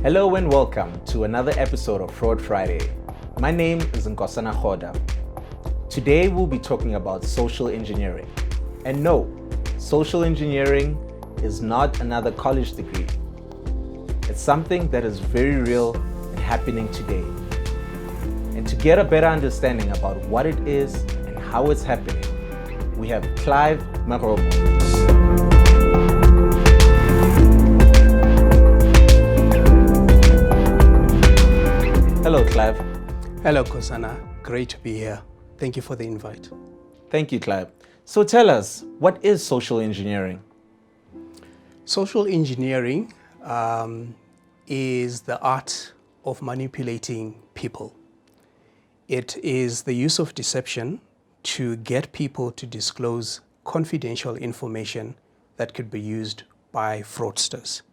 Hello and welcome to another episode of Fraud Friday. My name is Nkosana Khoda. Today we'll be talking about social engineering. And no, social engineering is not another college degree. It's something that is very real and happening today. And to get a better understanding about what it is and how it's happening, we have Clive Maromo. Hello, Clive. Hello, Nkosana. Great to be here. Thank you for the invite. Thank you, Clive. So tell us, what is social engineering? Social engineering is the art of manipulating people. It is the use of deception to get people to disclose confidential information that could be used by fraudsters.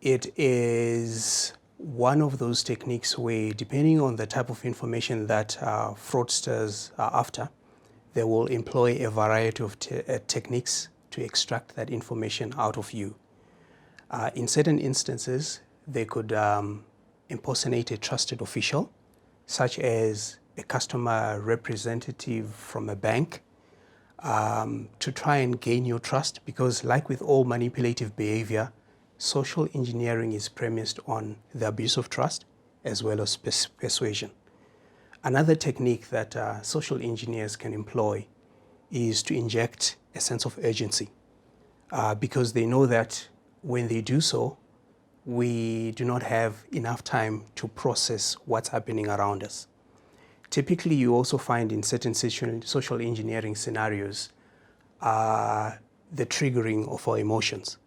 It is one of those techniques where, depending on the type of information that fraudsters are after, they will employ a variety of techniques to extract that information out of you. In certain instances, they could impersonate a trusted official, such as a customer representative from a bank, to try and gain your trust, because like with all manipulative behavior, social engineering is premised on the abuse of trust as well as persuasion. Another technique that social engineers can employ is to inject a sense of urgency, because they know that when they do so, we do not have enough time to process what's happening around us. Typically, you also find in certain social engineering scenarios the triggering of our emotions.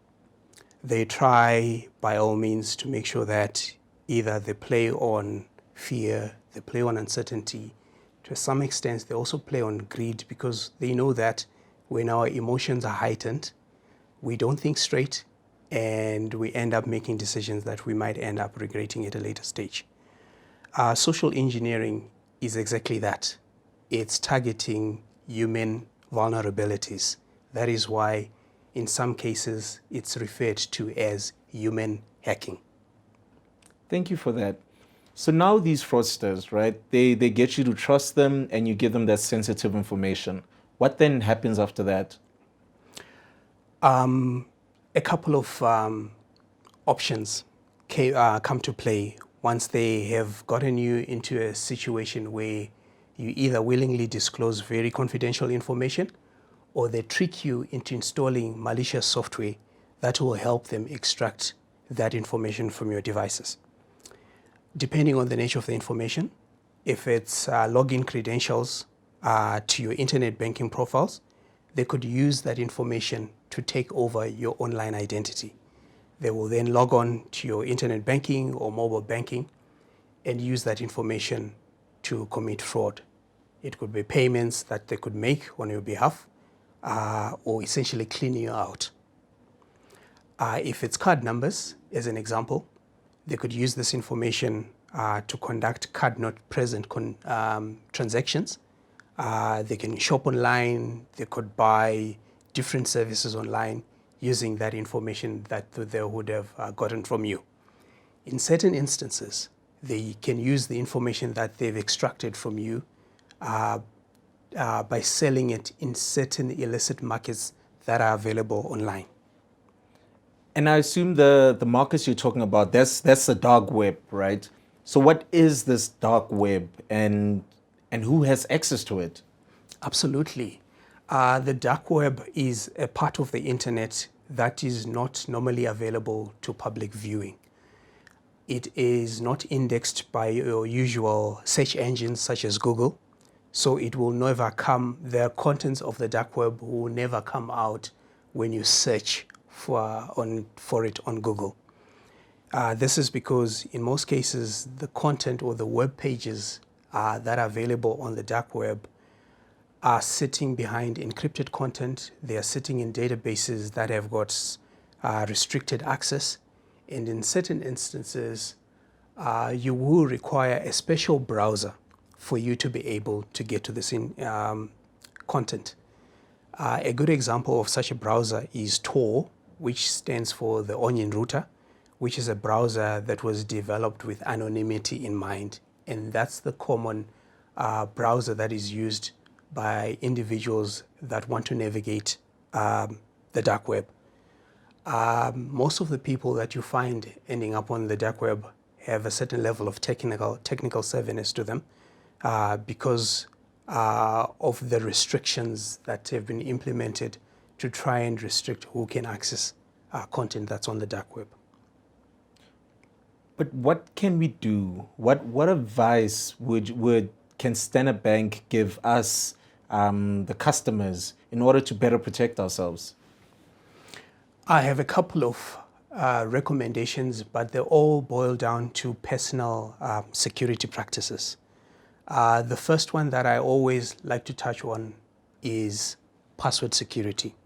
They try, by all means, to make sure that either they play on fear, they play on uncertainty. To some extent, they also play on greed, because they know that when our emotions are heightened, we don't think straight, and we end up making decisions that we might end up regretting at a later stage. Social engineering is exactly that. It's targeting human vulnerabilities. That is why in some cases, it's referred to as human hacking. Thank you for that. So now these fraudsters, right, they get you to trust them and you give them that sensitive information. What then happens after that? A couple of options come to play once they have gotten you into a situation where you either willingly disclose very confidential information, or they trick you into installing malicious software that will help them extract that information from your devices. Depending on the nature of the information, if it's login credentials to your internet banking profiles, they could use that information to take over your online identity. They will then log on to your internet banking or mobile banking and use that information to commit fraud. It could be payments that they could make on your behalf, or essentially clean you out. If it's card numbers, as an example, they could use this information to conduct card not present transactions. They can shop online, they could buy different services online using that information that they would have gotten from you. In certain instances, they can use the information that they've extracted from you by selling it in certain illicit markets that are available online. And I assume the markets you're talking about, that's the dark web, right? So what is this dark web and who has access to it? Absolutely. The dark web is a part of the internet that is not normally available to public viewing. It is not indexed by your usual search engines such as Google. So it will never come, the contents of the dark web will never come out when you search for it on Google. This is because in most cases, the content or the web pages that are available on the dark web are sitting behind encrypted content. They are sitting in databases that have got restricted access. And in certain instances, you will require a special browser for you to be able to get to this content. A good example of such a browser is Tor, which stands for the Onion Router, which is a browser that was developed with anonymity in mind. And that's the common browser that is used by individuals that want to navigate the dark web. Most of the people that you find ending up on the dark web have a certain level of technical savviness to them because of the restrictions that have been implemented to try and restrict who can access content that's on the dark web. But what can we do? What advice can Standard Bank give us, the customers, in order to better protect ourselves? I have a couple of recommendations, but they all boil down to personal security practices. The first one that I always like to touch on is password security.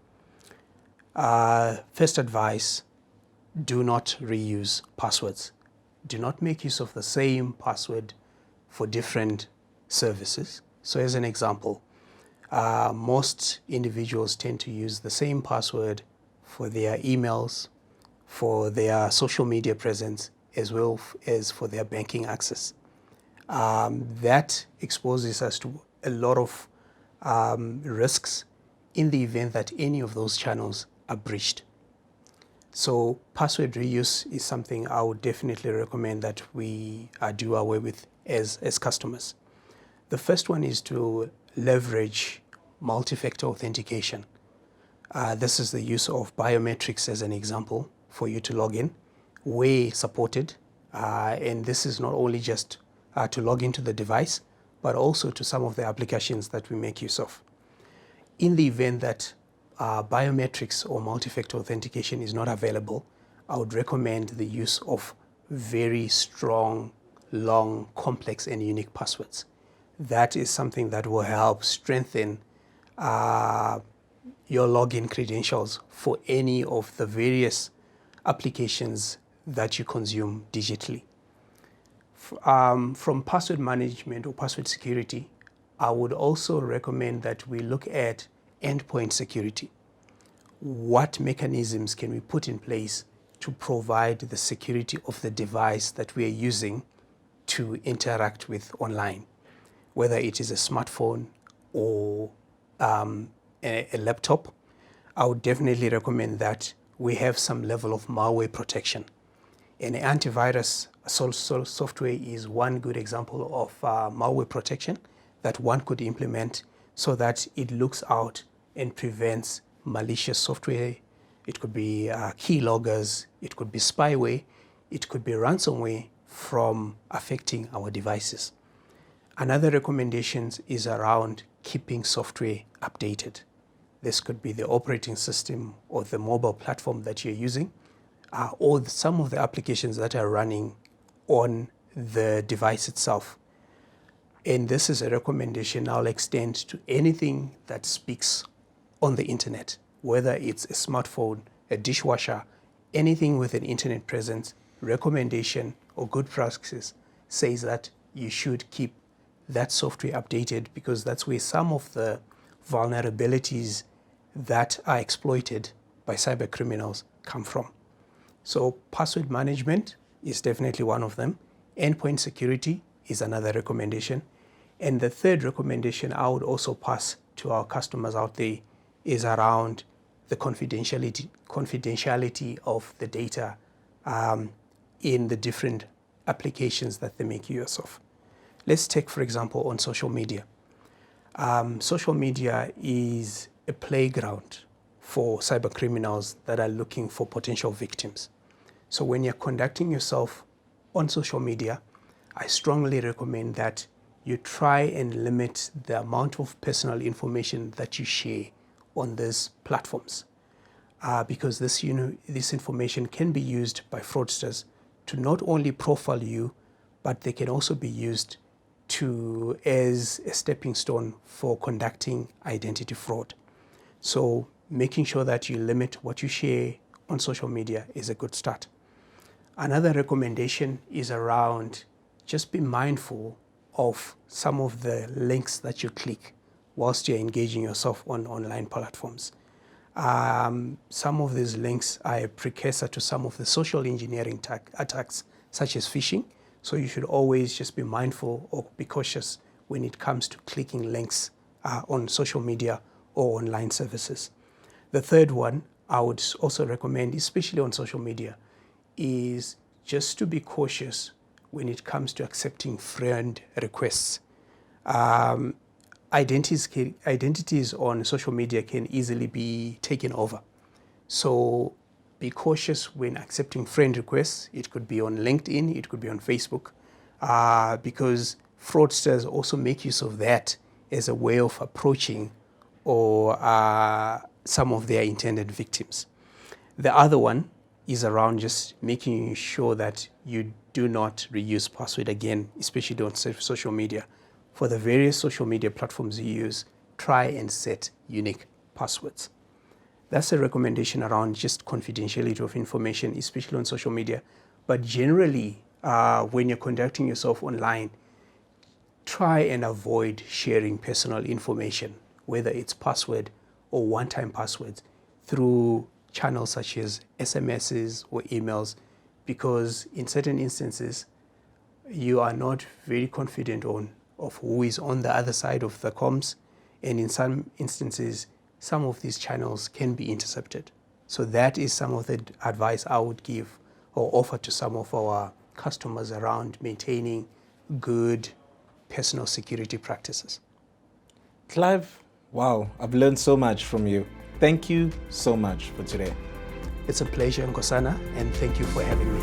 First advice, do not reuse passwords. Do not make use of the same password for different services. So as an example, most individuals tend to use the same password for their emails, for their social media presence, as well as for their banking access. That exposes us to a lot of risks in the event that any of those channels are breached. So password reuse is something I would definitely recommend that we do away with as customers. The first one is to leverage multi-factor authentication. This is the use of biometrics as an example for you to log in, where supported. And this is not only just to log into the device, but also to some of the applications that we make use of. In the event that biometrics or multi-factor authentication is not available, I would recommend the use of very strong, long, complex, and unique passwords. That is something that will help strengthen your login credentials for any of the various applications that you consume digitally. From password management or password security, I would also recommend that we look at endpoint security. What mechanisms can we put in place to provide the security of the device that we are using to interact with online, whether it is a smartphone or a laptop? I would definitely recommend that we have some level of malware protection. And antivirus software is one good example of malware protection that one could implement so that it looks out and prevents malicious software. It could be keyloggers, it could be spyware, it could be ransomware from affecting our devices. Another recommendation is around keeping software updated. This could be the operating system or the mobile platform that you're using, or some of the applications that are running on the device itself. And this is a recommendation I'll extend to anything that speaks on the internet, whether it's a smartphone, a dishwasher, anything with an internet presence. Recommendation or good practice says that you should keep that software updated, because that's where some of the vulnerabilities that are exploited by cyber criminals come from. So password management is definitely one of them. Endpoint security is another recommendation. And the third recommendation I would also pass to our customers out there is around the confidentiality of the data in the different applications that they make use of. Let's take, for example, on social media. Social media is a playground for cyber criminals that are looking for potential victims. So when you're conducting yourself on social media, I strongly recommend that you try and limit the amount of personal information that you share on these platforms, because this information can be used by fraudsters to not only profile you, but they can also be used as a stepping stone for conducting identity fraud. So making sure that you limit what you share on social media is a good start. Another recommendation is around just be mindful of some of the links that you click whilst you're engaging yourself on online platforms. Some of these links are a precursor to some of the social engineering attacks, such as phishing. So you should always just be mindful or be cautious when it comes to clicking links on social media or online services. The third one I would also recommend, especially on social media, is just to be cautious when it comes to accepting friend requests. Identities on social media can easily be taken over. So be cautious when accepting friend requests. It could be on LinkedIn, it could be on Facebook, because fraudsters also make use of that as a way of approaching or some of their intended victims. The other one is around just making sure that you do not reuse password again, especially on social media. For the various social media platforms you use, try and set unique passwords. That's a recommendation around just confidentiality of information, especially on social media. But generally, when you're conducting yourself online, try and avoid sharing personal information, whether it's password or one-time passwords, through channels such as SMSs or emails, because in certain instances, you are not very confident of who is on the other side of the comms, and in some instances, some of these channels can be intercepted. So that is some of the advice I would give or offer to some of our customers around maintaining good personal security practices. Clive, wow, I've learned so much from you. Thank you so much for today. It's a pleasure, Nkosana, and thank you for having me.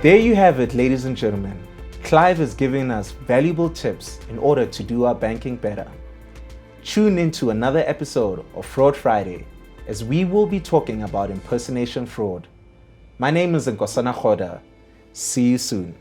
There you have it, ladies and gentlemen. Clive has given us valuable tips in order to do our banking better. Tune in to another episode of Fraud Friday, as we will be talking about impersonation fraud. My name is Nkosana Khoda. See you soon.